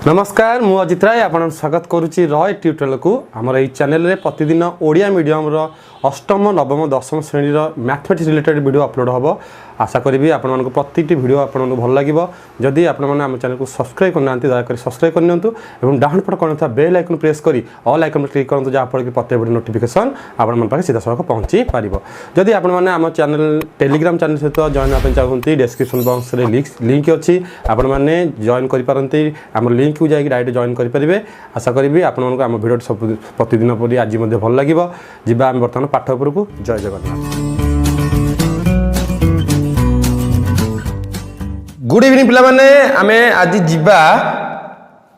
नमस्कार मु अजित राय आपन स्वागत करुच्ची रॉय ट्यूटोरियल को आमर ये चैनल रे प्रतिदिन ओडिया मीडियम अष्टम नवम दशम श्रेणी मैथमेटिक्स रिलेटेड वीडियो अपलोड हम आशा करी आपण प्रति वीडियो आपको भल लगे जदि आपने आम चैनल को सब्सक्राइब करना दयाकोरी सब्सक्राइब करनी डाउन पट कर बेल आइकन प्रेस कर ऑल आइकन क्लिक करूँ जहाँफल कि प्रत्येक वीडियो नोटिफिकेशन आप सीधा सड़क पहुँची पार जदि आपने आम चैनल टेलीग्राम चैनल सहित जॉइन होगा चाहते डिस्क्रिप्शन बॉक्स में लिंक अच्छी आपने जॉइन करपारती आम लिंक को जाकि डायरेक्ट जॉइन करेंगे आशा करी आपको आम वीडियो सब प्रतिदिन परी आज भल लगे जा आम बर्तमान पाठ उपरकू जय जगन्नाथ। गुड इवनिंग पिला माने आमे आज जीवा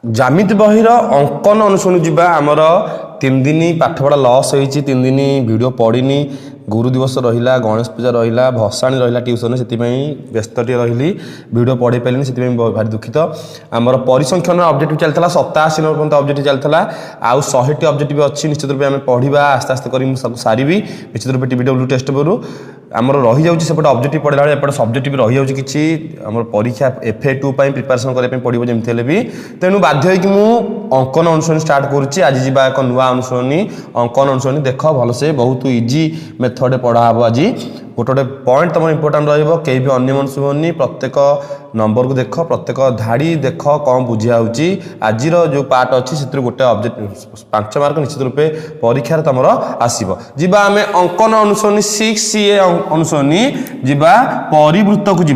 ज्यामिति बहिर अंकन अनुसरण जीवा आमर 3 दिन पाठपढ़ा लॉस होइछि 3 दिन वीडियो पढ़िनी गुरु दिवस रहिला गणेश पूजा रहिला भसाणी रहिला ट्यूशन से व्यस्तटी रही वीडियो पढ़े पारे से भारी दुखित आमर परिसंख्यान ऑब्जेक्टिव चलता 87 नंबर पर्यंत ऑब्जेक्टिव चलता आउ 100टी ऑब्जेक्टिव अच्छी निश्चित रूप में पढ़ा आस्ते आस्ते कर सब सारी निश्चित रूप टीबीडब्ल्यू टेस्ट पेपर आमर रही जाऊँगी सेपटे ऑब्जेक्टिव पढ़ला एपटे सब्जेक्टिव रही जाऊँगी किसी आम परीक्षा FA2 प्रिपरेशन करने पड़ो जमी भी तेणु बाध्य हो अंकन अनुसरण स्टार्ट करुच्ची आज जी एक नुआ अनुसरणी अंकन अनुसरणी देख भलसे बहुत इजी मेथड पढ़ा हम आज गोटे गोटे पॉइंट तुम इंपोर्टाट रही भी अन्य मन शुभनी प्रत्येक नंबर को देख प्रत्येक धाड़ी देख कौन बुझा आज जो पार्ट अच्छी से गोटे ऑब्जेक्ट 5 मार्क निश्चित रूपे परीक्षा तुम आसब जी आम अंकन अनुसरणी 6A अनुसरणी जी परिवृत्त को जी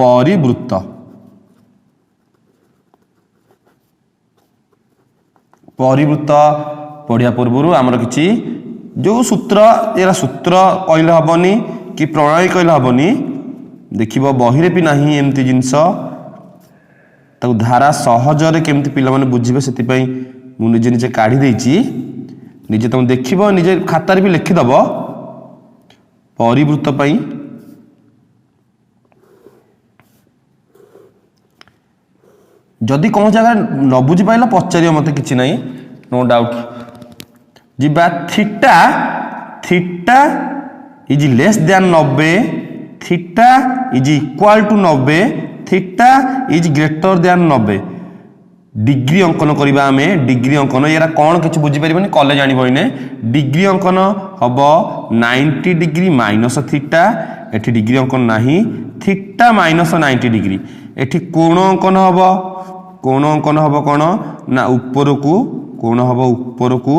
परिवृत्त परिवृत्त पढ़िया पूर्व आमर किसी जो सूत्र या सूत्र कहले हेनी कि प्रणाली कहले हेनी देख बहिरे भी नहीं एमती जिनस धारा सहजरे केमती पिला माने बुझे से मुझे निजे काढ़ी निजे तुम देख निजे खातार भी लिखिदेव परिवृत्त जदि कौन जगह न बुझी पाइला पचार मत कि ना नो डाउट जीवा theta theta is less than 90 theta is equal to 90 theta is greater than 90 degree अंकन करवा आम डिग्री अंकन यार कौन किसी बुझीपारे कले जाने डिग्री अंकन हम 90 डिग्री माइनस थीटा एठी डिग्री अंकन नहीं थीटा माइनस 90 डिग्री एठी कोण अंकन हम कौन ना ऊपर को कोण हम ऊपर को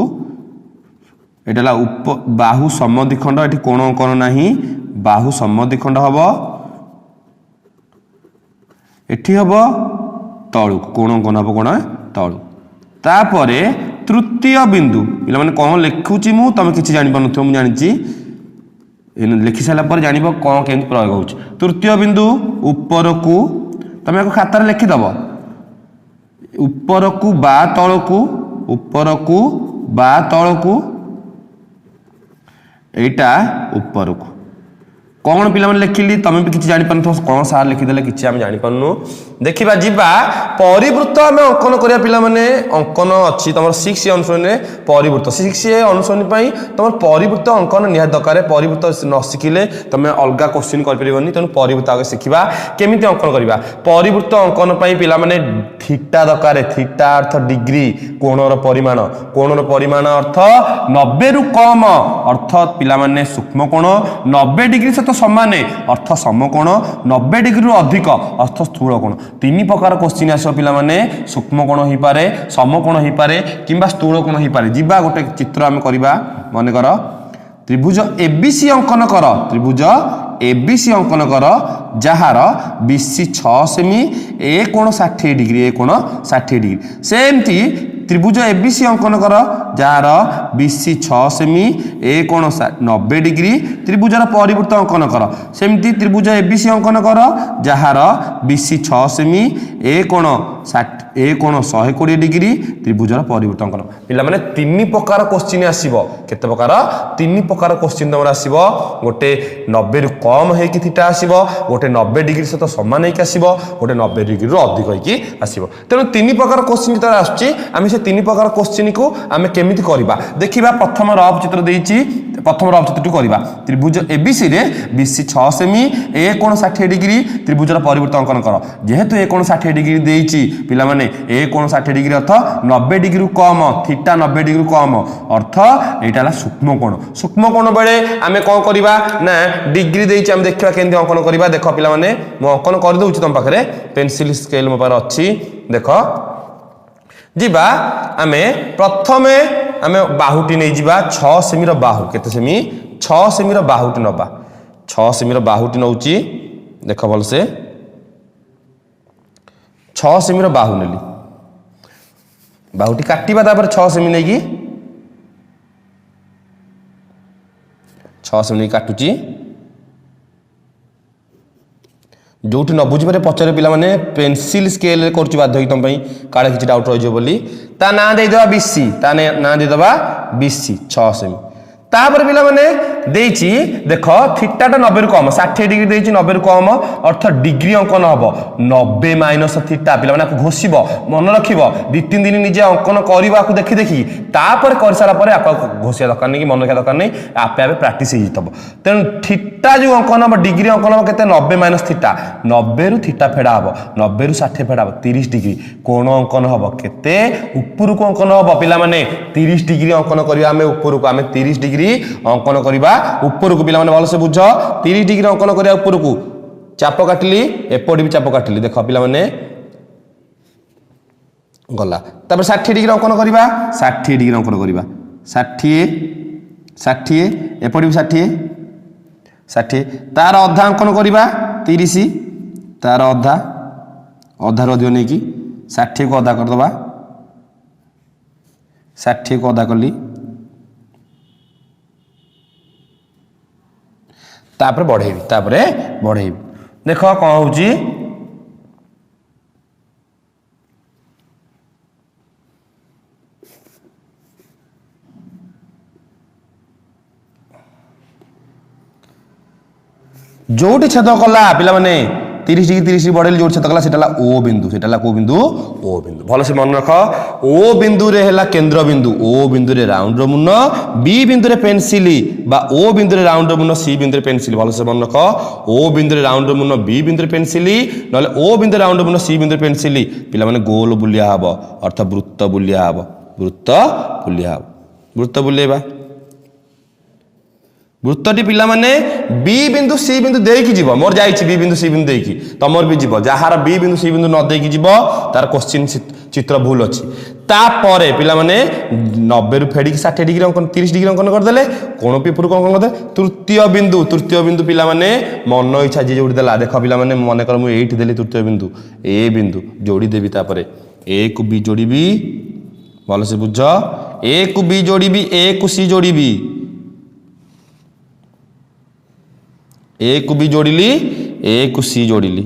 एटा बाहु समद्विखंड एठी कोण अंकन नहीं बाहु समद्विखंड हम एठी हम तलु कोण अंकन हम कौन तलु तापरे तृतीय बिंदु पिला माने कौन लिखुची मु तुम किसी जानि पारनथि मु जानिची लिखि साला पर जानिबो कौन केन प्रयोग होउछ तृतीय बिंदु ऊपर को तुम एक खातार लिखिदब ऊपर को बा तलकू ऊपर को बा तलकू एटा ऊपर को कौन पिला लिखिली तुम भी किसी जानी पार कौन सार लिखिदे किसी आम जापरनु देखा जीवा परिवृत्त आम अंकन करा पिला माने अंकन अच्छी तुम 6A अनुसरण परिवृत्त 6A अनुसरण तुम परिवृत्त अंकन निहात दरकार परिवृत्त न शिखिले तुम अलग क्वेश्चन कर तेणु परिवृत्त आगे शिखा केमी अंकन करवा परिवृत्त अंकन पिला माने थीटा दरकार थीटा अर्थ डिग्री कोणर परिमाण अर्थ 90 रु कम अर्थ पिला माने सूक्ष्म कोण 90 डिग्री सहित समान अर्थ समकोण 90 डिग्री रु अधिक अर्थ स्थूल कोण 3 प्रकार क्वेश्चन आस पिला माने सूक्ष्म कोण हो पारे समकोण हो पारे किंबा स्थूल कोण हो पारे जीवा गोटे चित्र आम करवा मन कर त्रिभुज ABC अंकन कर त्रिभुज ABC अंकन कर जार BC 6 सेमी ए कोण 60 डिग्री ए कोण 60 डिग्री सेमती त्रिभुज ABC अंकन कर जार BC 6 सेमी ए कोण 90 डिग्री त्रिभुजर परिवृत्त अंकन कर सेमती त्रिभुज ABC अंकन कर जार BC 6 सेमी ए कोण 120 डिग्री त्रिभुजर परिवृत्त अंकन पिला माने 3 प्रकार क्वेश्चन आसीबो केते प्रकार 3 प्रकार क्वेश्चन तमरा आसीबो गोटे 90 रु कम है कि थीटा आसीबो गोटे 90 डिग्री सहित समान है कि आसीबो गोटे 90 डिग्री रु अधिक है कि आसीबो तेणु 3 प्रकार क्वेश्चन तर आछी आमे से 3 प्रकार क्वेश्चन को आमे केमिति करबा देखिबा प्रथम रफ चित्र देइची प्रथम रफ चित्रटी करबा त्रिभुज ABC रे BC 6 सेमी ए कोण 60 डिग्री त्रिभुजर परिवृत्त अंकन कर जेहेतु ए कोण 60 डिग्री देइची पिला माने ए कोण 60 डिग्री अर्थ 90 डिग्री कम थीटा 90 डिग्री कम अर्थ एटा सूक्ष्म कोण बेले आमे कौन करबा ना डिग्री देछि आमे देखिबा केंदी अंकन करबा देखो पिला माने मो अंकन कर दउछि तुम पाखरे पेंसिल स्केल मो पर अछि देखो जीवा आमे प्रथमे आमे बाहुटी नै जीवा 6 सेमी रो बाहु केते सेमी 6 सेमी रो बाहुटी नबा 6 सेमी रो बाहुटी नउछि देखो भल से 6 सेमी रो बाहु नेली बाहुटी काटिबा तापर 6 सेमी नै की 6 सेमी काटुची जोठी न बुझी पारे पचारे पिला माने पेंसिल स्केल करछु बाध्य तुम पई काळे किछि डाउट रहि जो बोली ता ना दे दबा 20 ता ना दे दबा 20 6 सेमी तापर पिला माने देछि देखो थीटा टा 90 रु कम 60 डिग्री देछि 90 रु कम अर्थ डिग्री अंकन हबो 90 माइनस थीटा पिला माने घोषिबो मन रखिबो 2-3 दिन निजे अंकन करबा को देखि तापर कर सारा परे आप घोषिया दरकार नै कि मन रखिया दरकार नै आपे आपे प्रैक्टिस हि जतबो तेन थीटा जो अंकन हबो डिग्री अंकन हबो केते 90 माइनस थीटा 90 रु थीटा फेडा हबो 90 रु 60 फेडा हबो 30 डिग्री कोण अंकन हबो केते ऊपर को अंकन हबो पिला माने 30 डिग्री अंकन करिया हमें ऊपर को हमें 30 डिग्री अंकन करिबा ऊपर को पिला माने भल से बुझ 30 डिग्री अंकन करिया ऊपर को चाप काटली एपडी भी चाप काटली देखो पिला माने गला तब 60 डिग्री अंकन करिबा 60 डिग्री अंकन करिबा 60 एपडी भी 60 तार अधा अंकन करिबा 30 तार अधा रो दियो नै की 60 को अधा कर दबा 60 को अधा करली तापर बढ़ेबी देख कौन होची जोटी छेद कला पिला माने 30 डिग्री बढ़ेल जो छेद कला सेटा ओ बिंदु को बिंदु ओ बिंदु भल से मन रख ओ बिंदु रे हैला केंद्र बिंदु ओ बिंदु रे राउंड रो मुन बी बिंदु रे पेंसिली बा ओ बिंदु रे राउंड रो मुन सी बिंदु रे पेंसिली भल से मन रख ओ बिंदु रे राउंड रो मुन बी बिंदु रे पेंसिली नले ओ बिंदु रे राउंड रो मुन सी बिंदु रे पेंसिली पिला माने गोल बुलिया हबो अर्थ वृत्त बुलिया बुलेबा वृत्तटी पिला माने बी बिंदु सी बिंदु देकी जीव मोर जाइछि बी बिंदु सी बिंदु देकी तमर भी जीव जहार बी बिंदु सी बिंदु न देकी जीव तार क्वेश्चन चित्र भूल अछि तापरे पिला माने 90 रु फेडी 60 डिग्री अंकन 30 डिग्री अंकन कर देले कोन पे पुर अंकन कर दे तृतीय बिंदु पिला माने मन इच्छा जे जोड़ी देला देखो पिला माने मन कर मु 8 देली तृतीय बिंदु ए बिंदु जोड़ी देबी तापरे ए को बी जोड़ीबी भल से बुझ ए को बी जोड़ीबी ए को सी जोड़ीबी ए को बी जोड़िली ए को सी जोड़िली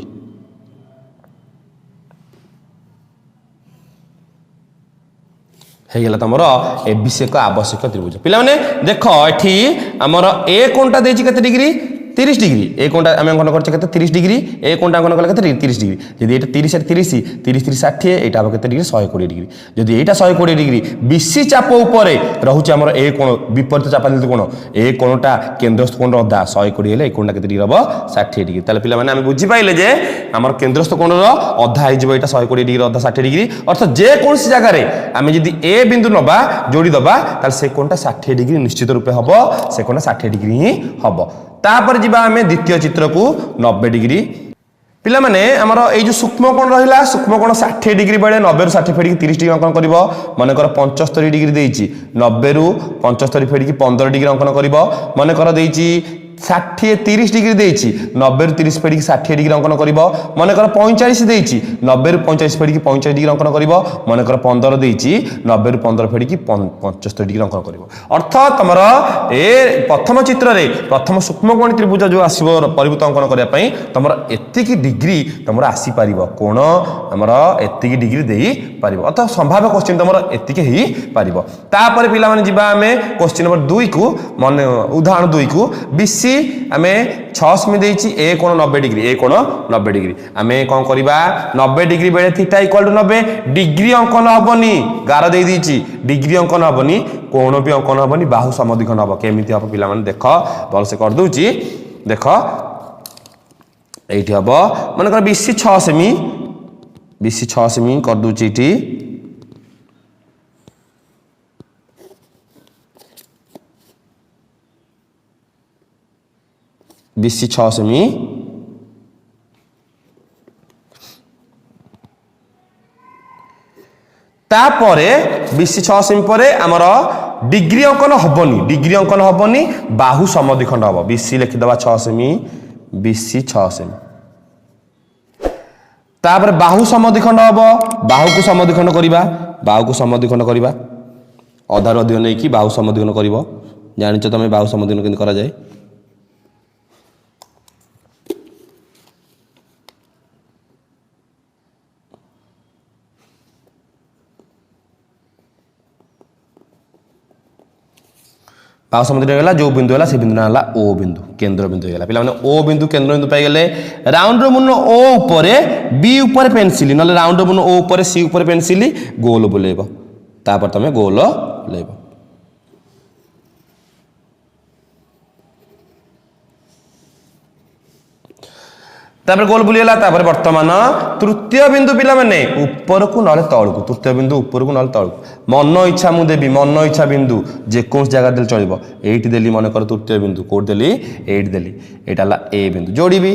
हे गेला तमरो एबीसी को आवश्यक त्रिभुज पिला माने देखो एठी हमर ए कोनटा देछि कते डिग्री 30 डिग्री ए कोनटा हम अंकन करछ कते 30 डिग्री ए कोनटा अंकन कले कते 30 डिग्री यदि एटा 30 60 एटा अब कते डिग्री 120 डिग्री यदि एटा 120 डिग्री बीसी चाप ऊपरे रहउछ हमर ए कोन विपरीत चाप दिल कोन ए कोनटा केंद्रस्थ कोन अधा 120 हेले ए कोनटा कते डिग्री हबो 60 डिग्री ताले पिला माने हम बुझी पाइले जे हमर केंद्रस्थ कोन रो अधा हि जबो एटा 120 डिग्री अधा 60 डिग्री अर्थात जे कोनसी जगह रे हम यदि ए बिंदु नबा जोड़ी दबा ताले से कोनटा 60 डिग्री निश्चित रूपे हबो से कोनटा 60 डिग्री ही हबो तापर जीवा हमें द्वितीय चित्र को 90 डिग्री पिला माने हमर ए जो सूक्ष्म कोण रहिला सूक्ष्म कोण 60 डिग्री बेले 90 रु 60 फेडी 30 डिग्री अंकन करिवो माने कर 75 डिग्री देइची 90 रु 75 फेडी 15 डिग्री अंकन करिवो माने कर देइची 60 30 डिग्री देइची 90 रु 30 फेडी 60 डिग्री अंकन करिवो माने कर 45 देइची 90 रु 45 फेडी 45 डिग्री अंकन करिवो माने कर 15 देइची 90 रु 15 फेडी 75 डिग्री अंकन करिवो अर्थात तमर ए प्रथम चित्र रे प्रथम सूक्ष्म कोण त्रिभुज जो आसीबो परिवर्तन अंकन करिया पई तमर एतिकी डिग्री तमर आसी पारिबो कोण हमर एतिकी डिग्री देई पारिबो अर्थात संभाव्य क्वेश्चन तमर एतिकी ही पारिबो तापर पिला माने जिबा हमें क्वेश्चन नंबर 2 को माने उदाहरण 2 को बीसी हमें 6 में देइची ए कोण 90 डिग्री ए कोण 90 डिग्री हमें कोन करबा 90 डिग्री बेले थीटा इक्वल टू 90 डिग्री अंकन हबनी गार देई दीची डिग्री अंकन हबनी कोण भी अंकन हबनी बाहु समद्विखंड हबो केमिति हबो पिला माने देखो भल से कर दूची देखो एठी हबो माने कर बीसी 6 सेमी BC 6 सेमी कर दूची इटी BC 6 सेमी तापरे BC 6 सेमी परे आमर डिग्री अंकन हबनी बाहु समद्विखंड हम BC लिखिदबा 6 सेमी BC 6 सेमी तापर बाहु समद्विखंड हम बाहु को समद्विखंड करिबा अधार अधिक नहीं कि बाहु समद्विखंड करिवो जानिଛ तमे बाहु समद्विखंड केन करा जाए बाहु समद्विखंड जो बिंदु है से बिंदु ना ओ बिंदु केंद्र बिंदु है पे ओ बिंदु केंद्र बिंदु पाई गले राउंड मुन ओ ऊपर बी ऊपर पेंसिल ना राउंड मुन ओ ऊपर सी ऊपर पेंसिल गोल बुलेब तापर तमे गोल बुलेब तापर गोल बुलीगला तापर वर्तमान तृतीय बिंदु पिला माने ऊपर को नले तळ को तृतीय बिंदु ऊपर को नले तळ को मन इच्छा मु देबी मन इच्छा बिंदु जे कोन जगह देल चलिबो एठी देली मन कर तृतीय बिंदु कोड देली एठी देली एटा ला ए बिंदु जोड़ीबी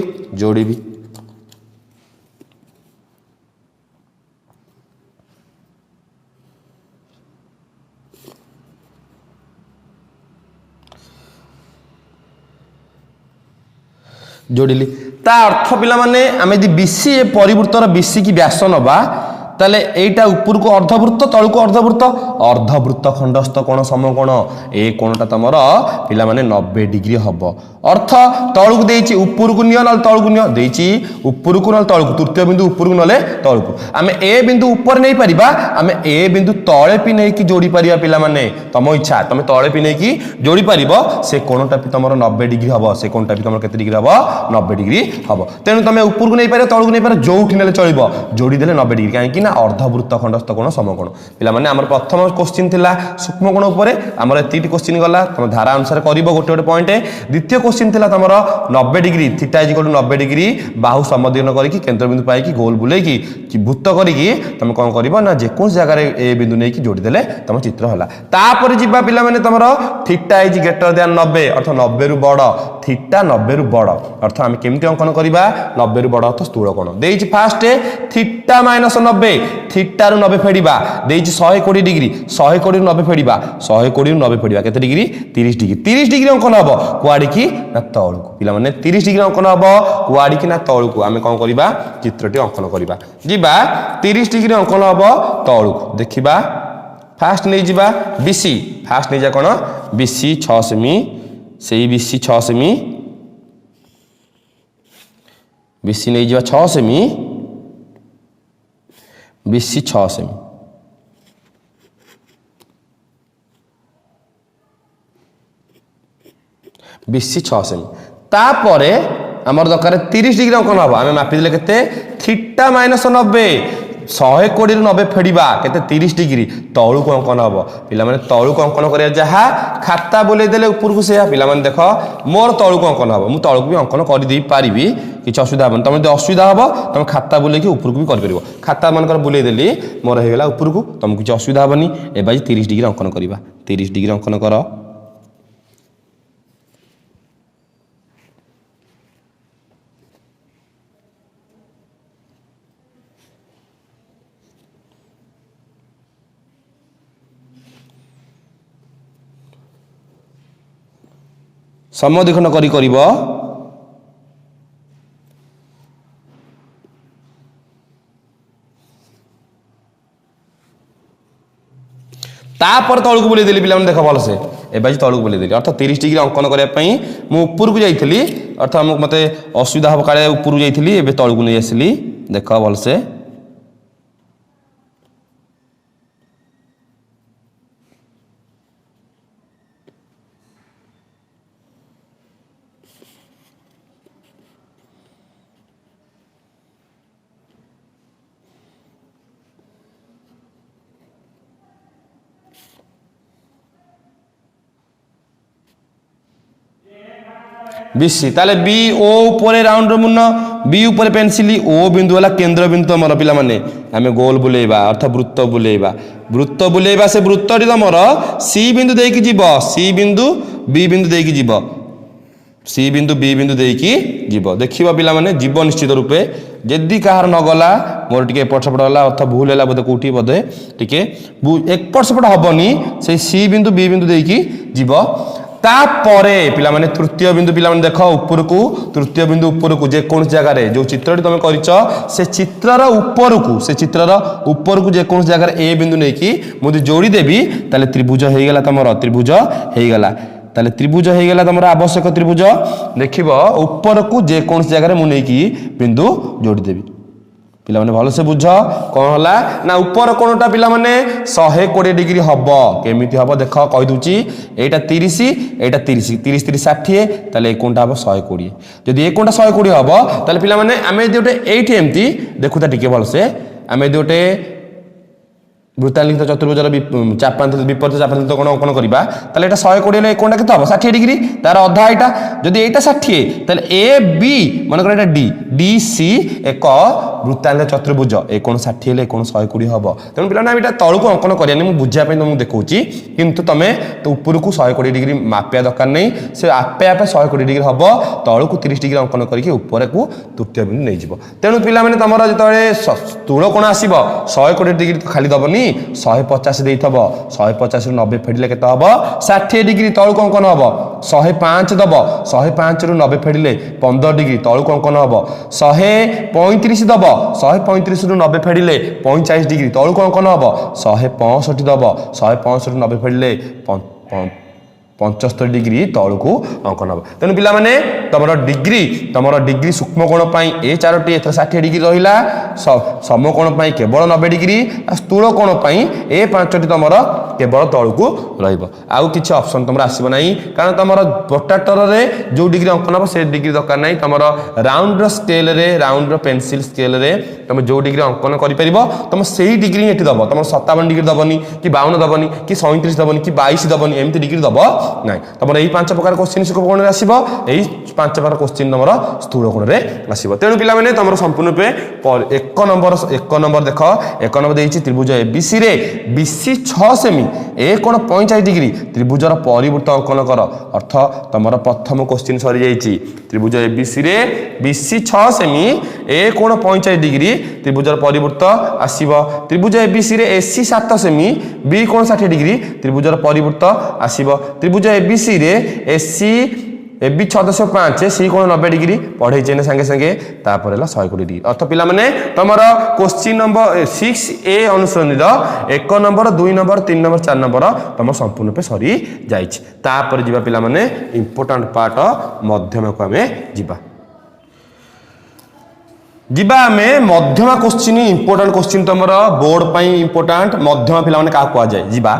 जोड़िली ता अर्थ पिला माने आमे यदि BC परिवृत्तर BC की व्यास नबा ताले एटा ऊपर को अर्धवृत्त तळ को अर्धवृत्त खंडस्थ कोण समकोण ए कोणटा तमर पिला माने 90 डिग्री हबो अर्थ तळ को देछि ऊपर को नियो नल तळ को नियो देछि ऊपर को नल तळ को तृतीय बिंदु ऊपर को नले तळ को आमे ए बिंदु ऊपर नै परिबा आमे ए बिंदु तळे पि नै की जोड़ी परिबा पिला माने तम इच्छा तमे तळे पि नै की जोड़ी परिबो से कोणटा पि तमर 90 डिग्री हबो से कोणटा पि तमर केते डिग्री हबो 90 डिग्री हबो तेनु तमे ऊपर को नै पारे तळ को नै पारे जोउठी नेले चलिबो जोड़ी देले 90 डिग्री काहे कि ना अर्धवृत्त खंडस्थ कोण समकोण पिला माने हमर प्रथम क्वेश्चन थिला सूक्ष्म कोण ऊपर हमर एतिटी क्वेश्चन गला तम धारा अनुसार करिवो गोटे गोटे पॉइंट द्वितीय क्वेश्चन थिला तमर 90 degree theta is equal to 90 degree बाहु समद्विखंड करिकि केंद्र बिंदु पाई कि गोल बुले कि वृत्त करिकि तम कोन करिवो ना जे कोन जगह रे ए बिंदु नै कि जोड़ी देले तम चित्र होला तापर जिबा पिला माने तमर थीटा इज ग्रेटर देन 90 अर्थ 90 रु बड़ थीटा 90 रु बड़ अर्थ हम केमति अंकन करिबा 90 रु बड़ अर्थ स्थूल कोण देइछि फास्ट थीटा माइनस 90 थीटा रु 90 फेडिबा देइछि 120 डिग्री 120 रु 90 फेडिबा 120 रु 90 फेडिबा केते डिग्री 30 डिग्री अंकन हबो कुआडी की ना तळ को पिला माने 30 डिग्री अंकन हबो कुआडी की ना तळ को आमे कोन करिबा चित्रटी अंकन करिबा जिबा 30 डिग्री अंकन हबो तळ को देखिबा फास्ट नै जिबा BC फास्ट नै जा कोन BC 6 सेमी सेही BC 6 सेमी BC नै जिबा 6 semi BC 6 semi BC 6 semi तापरे हमर दरकार 30 डिग्री अंकन हबा आमे मापि देले केते थीटा माइनस 90 120 रु 90 फेडिबा केते 30 डिग्री तळु को अंकन हबो पिला माने तळु को अंकन करिया जहा खाता बोले देले ऊपर को सेया पिला माने देखो मोर तळु को अंकन हबो मु तळु को भी अंकन करि देई पारिबी किछ असुविधा हबन तमे जे असुविधा हबो तमे खाता बोले कि ऊपर को भी कर परिबो खाता मान कर बोले देली मोर हे गेला ऊपर को तमे किछ असुविधा हबनी ए बाजी 30 डिग्री अंकन करिबा 30 डिग्री अंकन कर समद्विखंड करी करिवो तापर तळ को बोले देली पिला देख भल से ए बाजी तळ को बोले देली अर्थ 30 डिग्री अंकन करिया पई मु ऊपर को जाइथिली अर्थ मते असुविधा हो काले ऊपर को जाइथिली एबे तळ को नै आसिली देख भल से BC ताले B O ऊपर राउंड मुन बी ऊपर पेनसिल ओ बिंदु है केन्द्र बिंदु तुम पिला माने आम गोल बुलेबा अर्थात वृत्त बुलेबा से वृत्तटी तुम सी बिंदु देकी जीव सी बिंदु बी बिंदु देकी जीव सी बिंदु बी बिंदु देकी जीव देखिबा पिला माने जीव निश्चित रूपे जदि कहार न गला मोर टिके एपट सेपट गला अर्थात भूल है बोधे कौटी बोधे टिके एपट सेपट हेनी से सी बिंदु बी बिंदु देकी जीव तापरे पिला माने तृतीय बिंदु पिला माने देख ऊपर को तृतीय बिंदु ऊपर को जेको जगह जो चित्रटी तुम कर से चित्रर ऊपर को जेको जगह ए बिंदु नहीं कि मुझे जोड़ी देवी ताले त्रिभुज हो गला तुम त्रिभुज हो गला ताले त्रिभुज हो गला तुम आवश्यक त्रिभुज देखिब ऊपर को जेको जगह मुझे बिंदु जोड़ी देवी पिला माने भल से बुझ कौन हला ना ऊपर कोणटा पिला माने 120 डिग्री हब केमिति हब देख कहि दूची एटा 30 एटा 30 30 30 60 ताले ए कोणटा हब 120 जदि ए कोणटा 120 हब ताले पिला माने आमे जोटे एठी एम्ति देखुता टिके भल से आमे जोटे वृत्तालिंग चतुर्भुजर चापांत विपरीत चापांत कोण अंकन करबा ताले एटा 120 ले कोणटा केते हबो 60 डिग्री तार अधा एटा जदि एटा 60 ताले ए बी मन कर एटा डी डी सी एक वृत्तालिंग चतुर्भुज ए कोण 60 ले कोण 120 हबो तने पिला ना एटा तळको अंकन करियानी मु बुझिया पे तुमको देखौची किंतु तमे तो ऊपर को 120 डिग्री मापिया दरकार नै से आपे आपे 120 डिग्री हबो तळको 30 डिग्री अंकन करके ऊपर को तृतीय बिंदु नै जिवो तेनु पिला माने तमरा जतळे स्थूल कोण आसीबो 120 डिग्री तो खाली दबनी 150 देइथब 150 रु 90 फेडिले केते हबो 60 डिग्री तळको अंकन हबो 105 दब 105 रु 90 फेडिले 15 डिग्री तळको अंकन हबो 135 दब 135 रु 90 फेडिले 45 डिग्री तळको अंकन हबो 165 दब 165 रु 90 फेडिले 75 डिग्री तौलू अंकन हम तेणु पिला माने तमर डिग्री सूक्ष्मकोण ए चारोटी एथर 60 डिग्री रहिला समकोण केवल 90 डिग्री स्थूल कोण ए 5टी तमर केवल तौलू रहिबो आउ किछि ऑप्शन तमर आसीबो नाही कारण तमर प्रोट्रैक्टर रे जो डिग्री अंकन हम से डिग्री दरकार नाही तमर राउंड रो स्केल रे राउंड रो पेंसिल स्केल रे तुम जो डिग्री अंकन करि परिबो तुम सेही डिग्री एठी दबो तुम 57 डिग्री दबनी कि 52 दबनी कि 37 दबनी कि 22 दबनी एमती डिग्री दबो नहीं तुम यही 5 प्रकार क्वेश्चन सूक्ष्म कोण रे आसीबो यही 5 प्रकार क्वेश्चन तुम स्थूल कोण रे आसीबो तेणु पिला माने तुम संपूर्ण पे 1 नंबर देख 1 नंबर देछि त्रिभुज एबीसी रे बीसी 6 सेमी ए कोण 45 डिग्री त्रिभुजर परिवृत्त अंकन कर अर्थ तुम प्रथम क्वेश्चन सरी जाइछि त्रिभुज एबीसी रे बीसी 6 सेमी ए कोण 45 डिग्री त्रिभुजर परिवृत्त आसीबो त्रिभुज एबीसी रे एसी 7 सेमी बी कोण 60 डिग्री त्रिभुजर परिवृत्त आसीबो त्रिभुज एबीसी रे एसी एबी 6.5 सी कोण 90 डिग्री पढ़े चेने संगे संगे तापर हला 120 डिग्री अर्थ पिला माने तमरो क्वेश्चन नंबर 6 ए अनुसरण 1 नंबर 2 नंबर 3 नंबर 4 नंबर तम संपूर्ण पे सरी जाइछि तापर जिबा पिला माने इंपोर्टेंट पार्ट मध्यम को हमें जिबा हमें मध्यमा क्वेश्चन इंपोर्टेंट क्वेश्चन तमर बोर्ड पई इंपोर्टेंट मध्यमा पिला माने का को जाय जिबा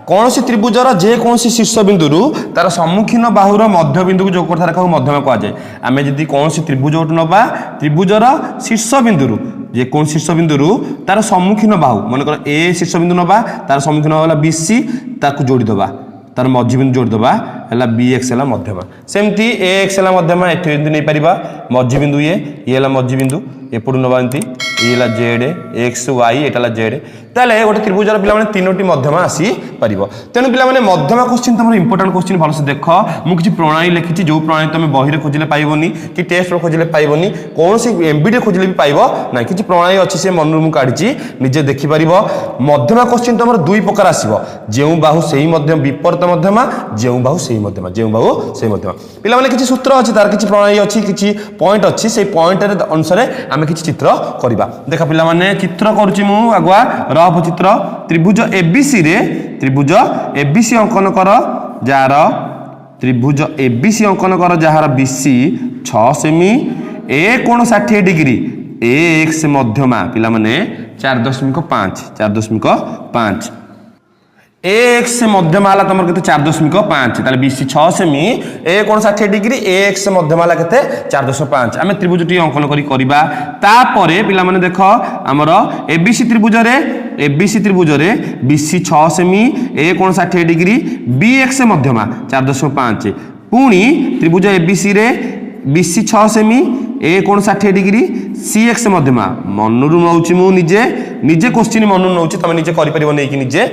कौन सी त्रिभुजर जे कौन सी शीर्ष बिंदु तार सम्मुखीन बाहुर मध्य बिंदु को जो कथा मध्यमा कहुए आम जदि कौन सी त्रिभुज गोटे नवा त्रिभुजर शीर्ष बिंदु जे कौन शीर्ष बिंदु तार सम्मुखीन बाहु मनकर ए शीर्ष बिंदु नवा तार सम्मुखीन होगा बीसी ताकू जोड़ीदबा तार मझी बिंदु जोड़ीदबा है बी एक्स है मध्यमा सेमती ए एक्स है मध्यमा एटी नहीं पार मझी बिंदु ये मझी बिंदु एपटू नवा एमती ये जेड एक्स वाई एटा जेड ताले गोटे त्रिभुजर पिला माने तीनोटी मध्यमा आसी परिबो तेनु पिला माने मध्यमा क्वेश्चन तमर इंपोर्टेंट क्वेश्चन भल से देख मु किछि प्रणाली लिखिछि जो प्रणाली तमे बही रे खोजिले पाइबोनी कि टेस्ट रे खोजिले पाइबोनी कोन सी एमबी रे खोजिले भी पाइबो ना किछि प्रणाली अछि से मन रु मु काढिछि निजे देखि परिबो मध्यमा क्वेश्चन तमर दुई प्रकार आसीबो जेउ बाहु सेही मध्यम विपरीत मध्यमा जेउ बाहु सेही मध्यमा जेउ बाहु सेही मध्यमा पिला माने किछि सूत्र अछि तार किछि प्रणाली अछि किछि पॉइंट अछि से पॉइंट रे अनुसार आमे किछि चित्र करबा देखा पिला माने चित्र करूछि मु अगवा रफ चित्र त्रिभुज एबीसी रे त्रिभुज एबीसी अंकन कर जार त्रिभुज एबीसी अंकन कर जार बीसी 6 सेमी ए कोण 60 डिग्री ए एक्स मध्यमा पिला माने 4.5 4.5 ए एक्स मध्यमा हला तमर केते 4.5 ताले बीसी 6 सेमी ए कोण 60 डिग्री ए एक्स मध्यमा हला केते 4.5 आमे त्रिभुज टी अंकन करी करबा तापरे पिला माने देखो हमर एबीसी त्रिभुज रे बीसी 6 सेमी ए कोण 60 डिग्री बी एक्स मध्यमा 4.5 पुणी त्रिभुज एबीसी रे बीसी 6 सेमी ए कोण 60 डिग्री सी एक्स मध्यमा मनरू नौची मु निजे निजे क्वेश्चन मनरू नौची तुम निजे करि परिबो नै कि निजे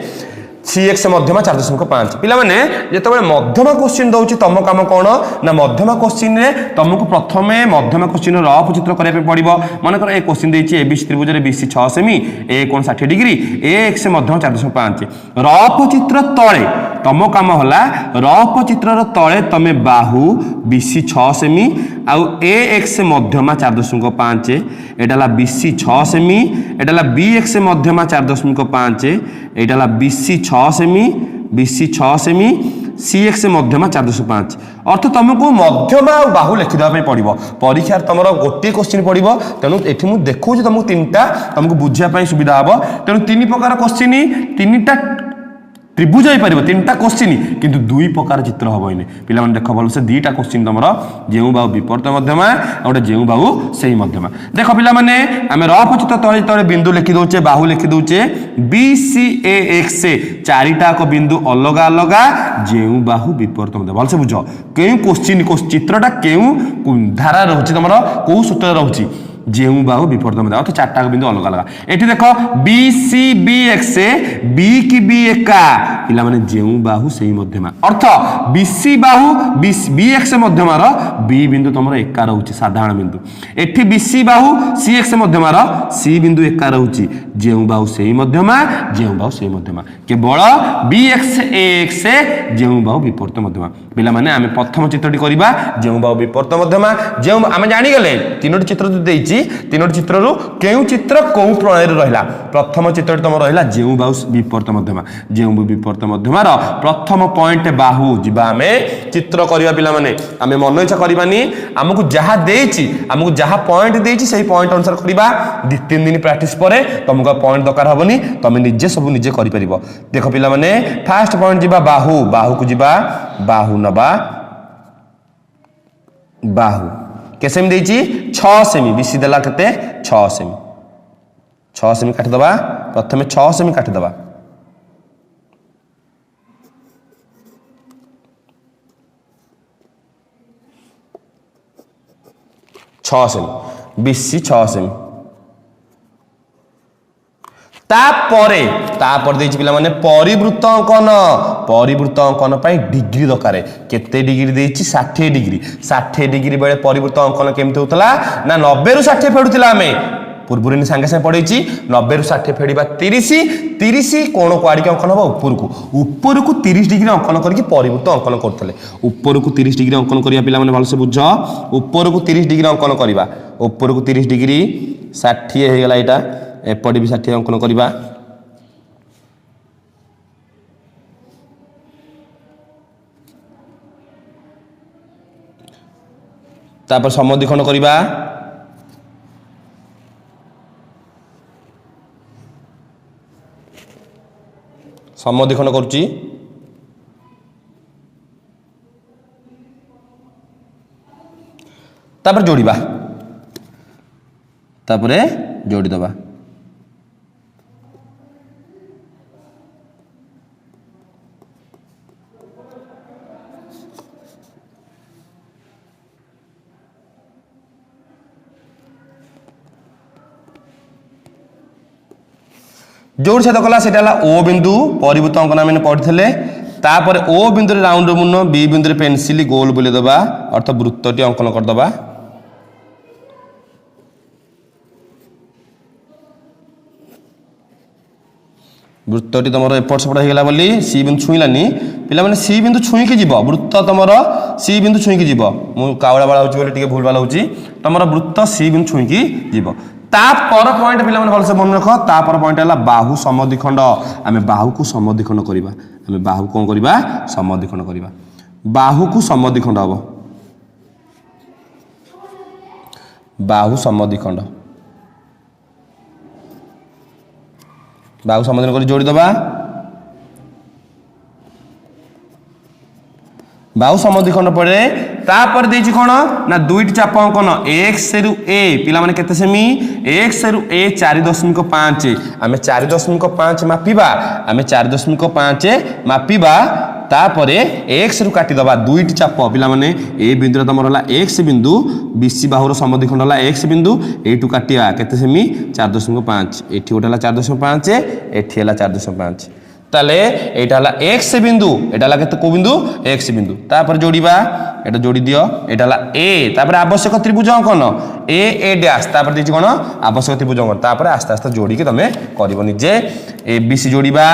सी एक्स मध्यमा 4.5 पिला माने जेतबे मध्यमा क्वेश्चन दउची तम काम कोन ना मध्यमा क्वेश्चन रे तुमको प्रथमे मध्यमा क्वेश्चन रफ चित्र करिया पे पड़िबो माने कर ए क्वेश्चन देछि एबीसी त्रिभुज रे बीसी 6 सेमी ए कोण 60 डिग्री ए एक्स मध्यमा 4.5 रफ चित्र तळे तम काम होला रफ चित्र रो तळे तमे बाहु बीसी 6 सेमी आउ ए एक्स मध्यमा 4.5 एटाला बीसी 6 सेमी एटाला बी एक्स मध्यमा 4.5 एटाला बीसी 6 सेमी बीसी 6 सेमी सी एक्स मध्यमा 4.5 अर्थ तुमको मध्यमा और बाहु लिखिदा पड़ो परीक्षा तुम गोटे क्वेश्चन पड़ो तेणु ये मुझे देखा तुमको तीनटा तुमको बुझापी सुविधा हम तेणु तीन प्रकार क्वेश्चन तीनटा त्रिभुज हो पार तीनटा क्वेश्चन किंतु दुई प्रकार चित्र हम इन पिला देख भल से दुईटा क्वेश्चन तुम जो बाहु विपरीत मध्यमा गोटे जो बाहु से मध्यमा देख पिला आम रफ चित्र तले तले बिंदु लिखि दौचे बाहु लिखि दौचे बी सी ए एक्स चारिटाक बिंदु अलग अलग जो बाहु विपरीत मध्यमा भल से बुझ क्यों क्वेश्चन चित्रटा क्यों धारा रोचे तुम कौ सूत्र रोचे जो बाहु विपरीत मध्यमा तो चार्टा बिंदु अलग अलग ये देख B C B X B की बी एका पिला माने जो बाहु से मध्यमा अर्थ बीसी बाहु बी एक्स मध्यमार बी बिंदु तुम एका रोचे साधारण बिंदु एठी बीसी बाहु सी एक्स मध्यमार सी बिंदु एका रोचे जो बाहु से मध्यमा जो बाहु से मध्यमा केवल बी एक्स ए एक्स जो बाहु विपरीत मध्यमा पिला माने आमे प्रथम चित्रटी करिबा जो बाहु विपरीत मध्यमा जो आमे जानि गले तीनोटी चित्र देइछि तीनोटी चित्ररु केउ चित्र को प्रणाली रहिला प्रथम चित्र तुम रहिला जो बाहु विपरीत मध्यमा जो विपरीत मध्यमार प्रथम पॉइंट बाहु जिबा आमे चित्र करिबा पिला माने आमे मन इच्छा करिबानी हमकु जहा देइछि हमकु जहा पॉइंट देइछि सही पॉइंट अनुसार करिबा 2-3 दिन प्रैक्टिस परे तुमको पॉइंट दरकार हबनी तुम निजे सब निजे करि परिबो देखो पिला माने फर्स्ट पॉइंट जिबा बाहु बाहु को जिबा बाहु नबा बाहु के सेमी देइछि 6 सेमी बीसी देला केते 6 सेमी 6 सेमी काटि दबा प्रथमे 6 सेमी काटि दबा सेमी बीसी 6 सेमी तापर देइछि पिला माने परिवृत्त अंकन पई डिग्री दरकार केते डिग्री देइछि 60 डिग्री 60 डिग्री बेले परिवृत्त अंकन केमते होतला ना 90 रु 60 फेडुतिला हमें पूर्व सांगे सांगे पढ़ेছি 90 रु 60 फेडिबा 30 कोण को आड़ी अंकन हम ऊपर को 30 डिग्री अंकन करके परिवृत्त अंकन करते ऊपर को 30 डिग्री अंकन करिया पिला माने भलसे बुझ ऊपर को 30 डिग्री अंकन करिबा ऊपर को 30 डिग्री 60 हे गेला एटा एपडी भी 60 अंकन करिबा तापर समद्विखंड करिबा समद्विखंड करूची तापर जोड़ीबा तापरे जोड़ी दबा जोड़ छेद कला से ओ बिंदु परिवृत्त अंकन आम पढ़ी तापर ओ बिंदु राउंड मुन बी बिंदु पेनसिल गोल बुले दबा अर्थ वृत्तटी अंकन करदबा वृत्तटी तुम एपट सेपट होगा बोली सी बिंदु छुईलानी पिला माने सी बिंदु छुईकी जीव वृत्त तुम सी बिंदु छुईकी जीव मु कावड़ा बाड़ा होची भूल भाल होची तुम वृत्त सी बिंदु छुईकी जीव तापर पॉइंट पिला माने भलसे मन रख तापर पॉइंट है बाहु समद्विखंड आमे बाहु को समद्विखंड करिबा आमे बाहु कोन करिबा समद्विखंड करिबा बाहु को समद्विखंड हबो बाहु समद्विखंड बाहु समद्विखंड करी जोड़ी दबा बाहु समद्विखंड पड़े तापर देछि कोन ना दुईटी चाप अंकन x रु a पिला माने केते सेमी x रु a 4.5 आमे 4.5 मापिबा आमे 4.5 मापिबा तापर एक्स रु काटिदेबा दुईट चाप पिला माने ए बिंदु तुम है एक्स बिंदु बीसी बाहुर समद्विखंड है एक्स बिंदु यू काटा केते सेमी 4.5 एठी गोटे है 4.5 एठी है 4.5 ताले एटा हला एक्स बिंदु एटा हला केते को बिंदु एक्स बिंदु तापर जोड़ीबा एटा जोड़ी दियो एटा हला ए तापर आवश्यक त्रिभुज अंकन ए डैश तापर देछि कोन आवश्यक त्रिभुज अंकन तापर आस्ते आस्ते जोड़ी के तमे करबो निजे A B C जोड़ीबा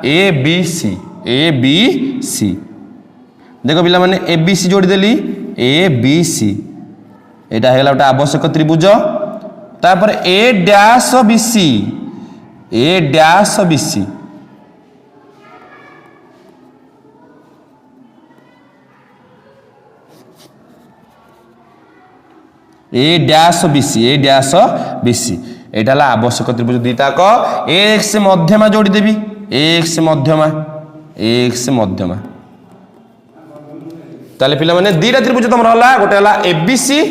A B C देखो पिला माने ए बी सी जोड़ी देली ए बी सी एटा हेला ओटा आवश्यक त्रिभुज तापर ए डैश बी सी ए डैश बीसी एटा ला आवश्यक त्रिभुज दुईटा क एक्स मध्यमा जोड़ी देबी एक्स मध्यमा ताले पिला माने दुईटा त्रिभुज तुम रहला गोटे हला एबीसी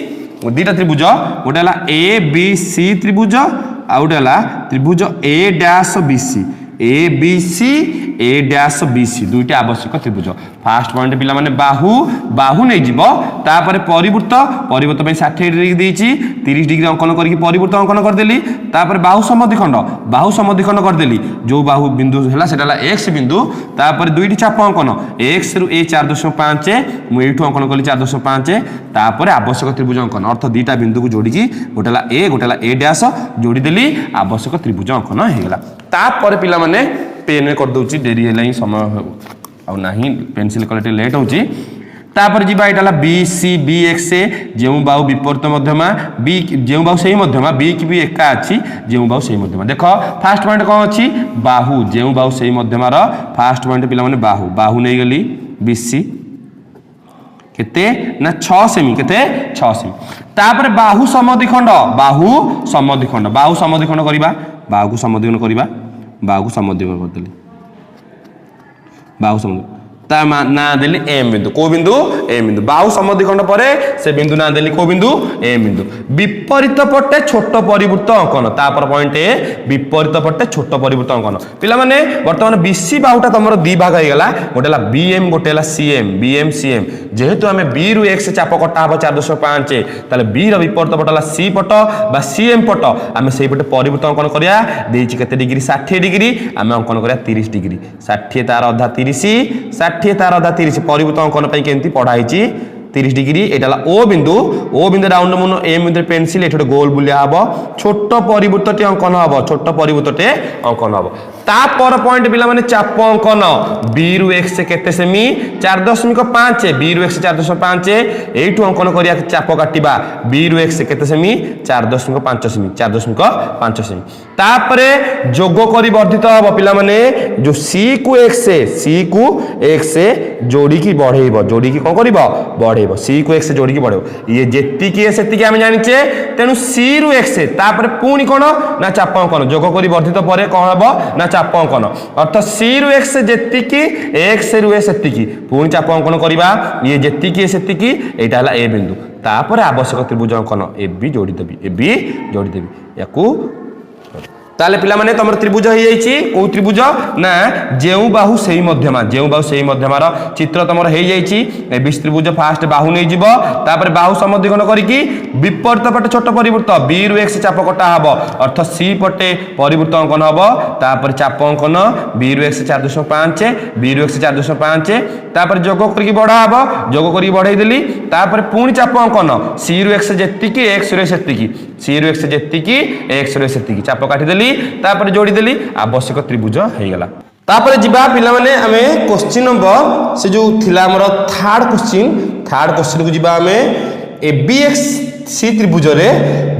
दुईटा त्रिभुज गोटे हला एबीसी त्रिभुज आ गोटे हला त्रिभुज ए डैश बीसी दुईटा आवश्यक त्रिभुज फास्ट पॉइंट पिला माने बाहु नहीं जीवो तापर परिवृत्त पे 60 डिग्री देइची 30 डिग्री अंकन करके परिवृत्त अंकन कर देली तापर बाहु समद्विखंड कर देली जो बाहु बिंदु हला सेटा एक्स बिंदु तापर दुईटी चाप अंकन एक्स रु ए 4.5 मु एठू अंकन कली 4.5 तापर आवश्यक त्रिभुज अंकन अर्थ दुईटा बिंदु को जोड़ी की गोटेला ए डैश जोड़ी देली आवश्यक त्रिभुज अंकन हे गेला तापर पिला माने पेन कर दउची देरी है नहीं समय आ नहीं पेंसिल कलेक्ट लेट होची तापर जीवा एटा बी सी बी एक्स जो बाहु विपरीत मध्यमा बी जो बाहु सही मध्यमा बी की भी एका अच्छी जो बाहु सही मध्यमा देख फास्ट पॉइंट कौन अच्छी बाहु जो बाहु सही मध्यमार फास्ट पॉइंट पिला माने बाहु नहीं गली बीसी केते ना 6 सेमी केते 6 सेमी तापर बाहु समद्विखंड करिबा बाहु को समद्विखंड करदेली बाहु समद्विखंड ता ना देली एम बिंदु को बिंदु एम बिंदु बाहु समद्विखंड परे से बिंदु ना देली को बिंदु एम बिंदु विपरीत पट्टे छोट परिवृत्त अंकन तापर पॉइंट ए विपरीत पट्टे छोट परिवृत्त अंकन पिला माने वर्तमान बीसी बाहुटा तमरो दी भाग हो गला गोटेला बीएम गोटेला सीएम बीएम सीएम जेहेतु हमें बी रु एक्स चाप कटा हबो 4.5 ताले बी रो विपरीत पटला सी पट बा सीएम पट हमें सेही पटे परिवृत्त अंकन करिया देछि केते डिग्री 60 डिग्री हमें अंकन करिया 30 डिग्री 60 तार अधा 30 60 तार अधा 30 परिवृत्त अंकन पई केंती पढ़ाई 30 डिग्री एटा ओ बिंदु राउंड मुन एम बिंदु पेंसिल एठो गोल बुलिया हबो छोट परिवृत्तटे अंकन हबो छोट परिवृत्तटे अंकन हबो तापर पॉइंट पिला माने चाप अंकन बी रु एक्स केते सेमी 4.5 बी रु एक्स 4.5 एठो अंकन करिया चाप काटिबा बी रु एक्स केते सेमी 4.5 सेमी 4.5 सेमी तापरे जोग करी वर्धित हबो पिला माने जो सी को एक्स जोड़ी की बढ़ेइबो जोड़ी की कोन करिवो बढ़ेइबो सी को एक्स जोड़ी की बढ़ेइबो ये जेति की सेति की हम जानिचे तेनु सी रु एक्स तापर पुनी कोन ना चाप अंकन जोग करी वर्धित परे कोन हबो ना चाप अंकन अर्थ सी रु एक्स जेति की एक्स रु ए सेति की पुनी चाप अंकन करिबा ये जेति की सेति की एटा हला ए बिंदु तापर आवश्यक त्रिभुज अंकन ए बी जोड़ी देबी याकू ताले पिला माने तमर त्रिभुज हो जाईची को त्रिभुज ना जेउ बाहु सेही मध्यमार चित्र तमर हो जाईची ए बिस त्रिभुज फास्ट बाहु नै जीवो तापर बाहु समद्विखंड करिकी विपरीत पटे छोट परिवृत्त बी रु एक्स चाप कटा हबो अर्थ सी पटे परिवृत्त अंकन हबो तापर चाप अंकन बी रु एक्स 4.5 तापर जोग करिकी बढ़ा हबो जोग करिकी बढ़ाई देली तापर पुणी चाप अंकन सी रु एक्स जेतिकी एक्स रु सेतिकी सी रु एक्स जेतिकी एक्स रु सेतिकी चाप काटी देली तापर जोड़ी देली आवश्यक त्रिभुज हो गला तापर जिबा पिला माने हमें क्वेश्चन नंबर से जो थिला हमर थर्ड क्वेश्चन को जिबा हमें ए बी एक्स सी त्रिभुज रे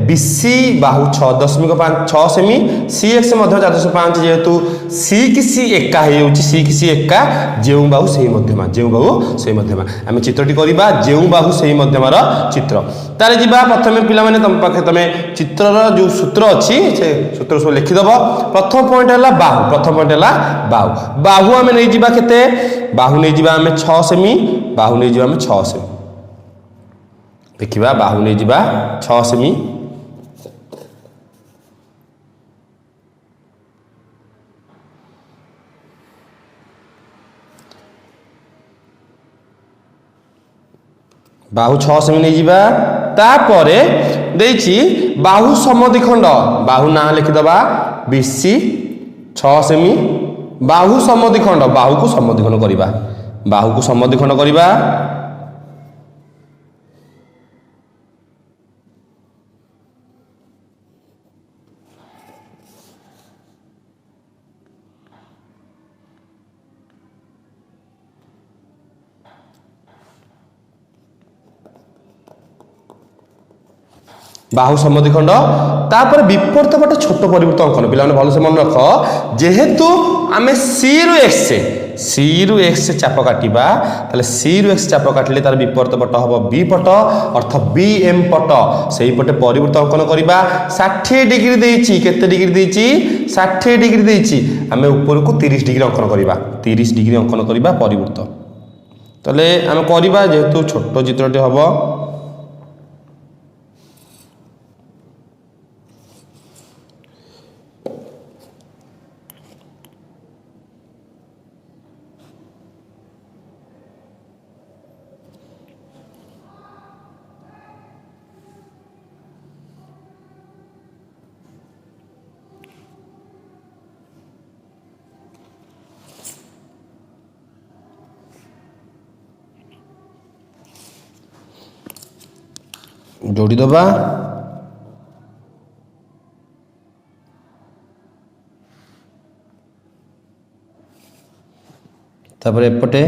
बीसी बाहु 6.5 सेमी सी एक्स मध्य 4.5 जेहेतु सी की सी एका हे होची सी की सी एका जेउ बाहु सेही मध्यमा हम चित्रटी करिबा जेउ बाहु सेही मध्यमार चित्र तारे जिबा प्रथमे पिला माने तम पाखे तमे चित्रर जो सूत्र अछि से सूत्र सब लिखि दबो प्रथम पॉइंट हला बाहु हमें नै जिबा केते बाहु नै जिबा हमें 6 सेमी देखिबा बाहु नै जिबा 6 सेमी बाहु 6 सेमी नहीं जीवा तापरे देइछि बाहु समद्विखंड बाहु ना लिखिदबा BC 6 सेमी बाहु समद्विखंड बाहु को समद्विखंड करिबा बाहु को समद्विखंड करिबा बाहु समद्विखंड तापर विपरीत पटे छोट परिवर्तन अंकन पिला भल से मन रख जेहेतु आमे सी रु एक्स चाप काटिबा ताले सी रु एक्स चाप काटिले तार विपरीत पट हबो बी पट अर्थ बी एम पट सेही पटे परिवर्तन अंकन करिबा 60 डिग्री देइछि केते डिग्री देइछि 60 डिग्री देइछि आमे ऊपर को 30 डिग्री अंकन करिबा 30 डिग्री अंकन करिबा परिवर्तन ताले आमे करिबा जेहेतु छोट चित्रटी हबो जोड़ी दबा तापर एपटे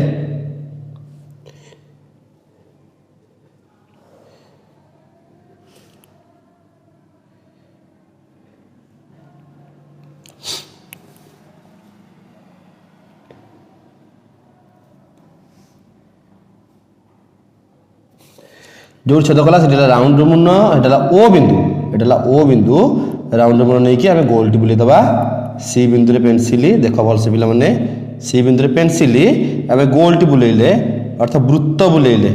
जो छेद कला से राउंड मुन एटा ओ बिंदु राउंड मुन नहीं कि आम गोल टी बुले दबा सी बिंदु रे पेंसिल देख भल से पिला माने सी बिंदु रे पेंसिल आम गोल टी बुलेले अर्थ वृत्त बुलेले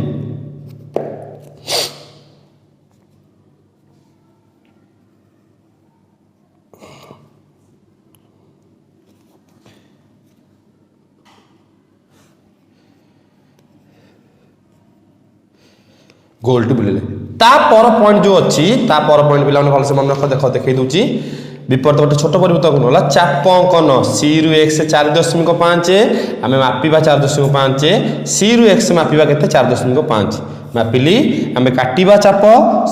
गोल टी बुलेले तापर पॉइंट जो अच्छी तापर पॉइंट पिला भल से मन रख देख देखई दूची विपरीत पटे छोट परिवर्तन होला चाप अंकन सी रु एक्स 4.5 आमे मापिबा 4.5 सी रु एक्स मापिबा केते 4.5 मापिली आमे काटिबा चाप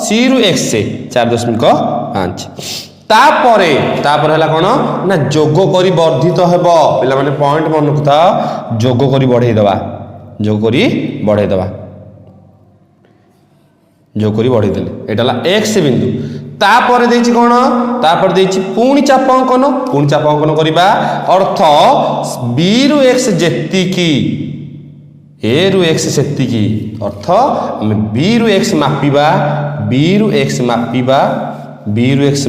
सी रु एक्स 4.5 तापरे हला कोन ना जोग करी वर्धित हेबो पिला माने पॉइंट मन रखता जोग करी बढ़ाई दबा जो करी बढ़ाई देले एटाला एक्स बिंदु तापर देछि कोन तापर देछि पुणी चाप अंकन करिबा अर्थ बी रु एक्स जेति की ए रु एक्स सेति की अर्थ हम बी रु एक्स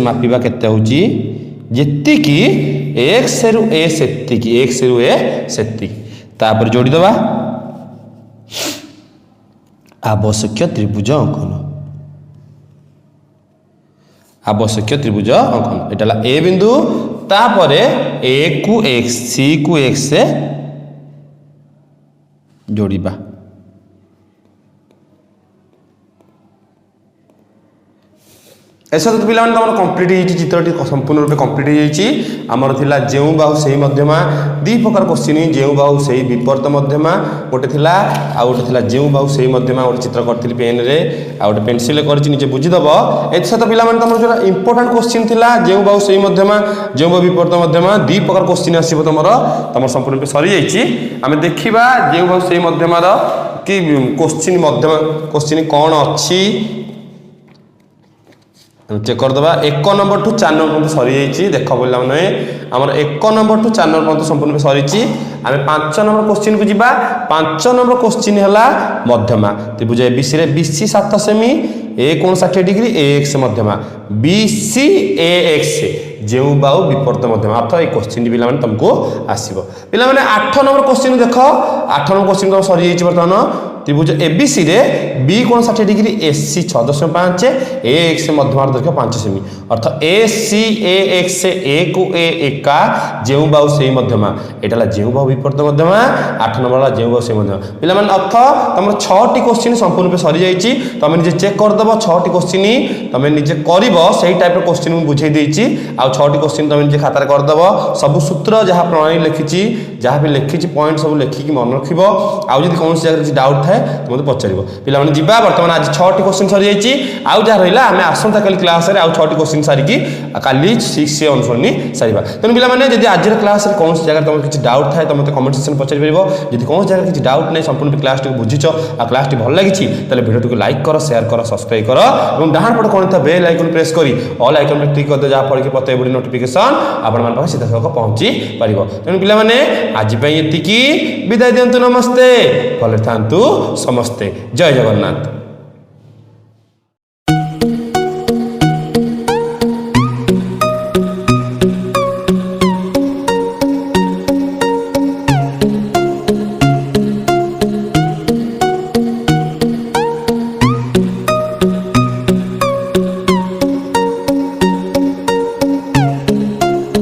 मापिबा केते होची जेति की एक्स रु ए सेति की तापर जोड़ी दबा आवश्यक त्रिभुज अंकन एटाला ए बिंदु तापरे ए को एक्स सी को एक्स से जोड़िबा ऐसा तो पिला माने तमर कंप्लीट होई चित्रटी संपूर्ण रूप कंप्लीट होई हमर थिला जेउ बाहु सेही मध्यमा दी प्रकार क्वेश्चन जेउ बाहु सेही विपरीत मध्यमा गोटे थिला आ गोटे थिला जेउ बाहु सेही मध्यमा गोटे चित्र करथिली पेन रे आ गोटे पेंसिल रे करछि नीचे बुझी दबो एतसा तो पिला माने तमर जो इंपोर्टेंट क्वेश्चन थिला जेउ बाहु सेही मध्यमा जेउ बाहु विपरीत मध्यमा दी प्रकार क्वेश्चन आसीबो तमर संपूर्ण रूप सरी जाईछि हमें देखिबा जेउ बाहु सेही मध्यमा रो कि क्वेश्चन मध्यमा क्वेश्चन कोन अछि चेक कर दबा 1 नंबर टू 4 नंबर पर्यंत सरी जाईछि देख बोलला माने हमर 1 नंबर टू 4 नंबर पर्यंत संपूर्ण सरीछि आमे 5 नंबर क्वेश्चन को जिबा 5 नंबर क्वेश्चन हला मध्यमा त्रिभुज एबीसी रे बीसी 7 सेमी ए कोण 60 डिग्री एक्स मध्यमा बीसी ए एक्स जेउ बाहु विपरीत मध्यमा अर्थ ए क्वेश्चन पिला माने तुमको आसीबो पिला माने 8 नंबर क्वेश्चन देखो 8 नंबर क्वेश्चन तो सरी जाईछि बर्तमान त्रिभुज एबीसी रे बी कोण 60 डिग्री एसी 6.5 ए एक्स मध्यम दैर्घ्य 5 सेमी अर्थ ए सी ए एक्स ए को ए एका जेउ बाहु सेही मध्यमा एटाला जेउ बाहु विपरीत मध्यमा 8 नंबर वाला जेउ बाहु सेही मध्यमा पिला माने अर्थ तमर 6टी क्वेश्चन संपूर्ण पे सरी जाईची तमे निजे चेक कर दबो 6टी क्वेश्चन तमे निजे करिवो सेही टाइप रो क्वेश्चन मु बुझाई देईची आ 6टी क्वेश्चन तमे निजे खाता रे कर दबो सब सूत्र जहा प्रणाली लिखिची जहा भी लिखिची पॉइंट सब लिखि कि मन रखिबो आ जदी कोन से जगह डाउट थाए तो मते पचारिबो पिला माने जिबा वर्तमान आज 6टी क्वेश्चन सरी जाईची आ जहा रहिला हमें आसंता कल क्लास रे आ 6टी क्वेश्चन सारी की काली 6 से अनुसरणी सारीबा तनु पिला माने जदी आज रे क्लास रे कोन से जगह तमे किछि डाउट थाए तो मते कमेंट सेक्शन पचारि परिबो जदी कोन जगह किछि डाउट नै संपूर्ण क्लास टी बुझिचो आ क्लास टी भल लागिछि तले वीडियो को लाइक करो शेयर करो सब्सक्राइब करो और डाहाण पड़ कोन त बेल आइकन प्रेस करी ऑल आइकन पे क्लिक कर दे जा पड़ के पते बडी नोटिफिकेशन आपण मान पास सीधा सक पहुंची परिबो तनु पिला माने आज पई एति की विदाय देंतु नमस्ते भले थांतु समस्ते जय जगन्नाथ।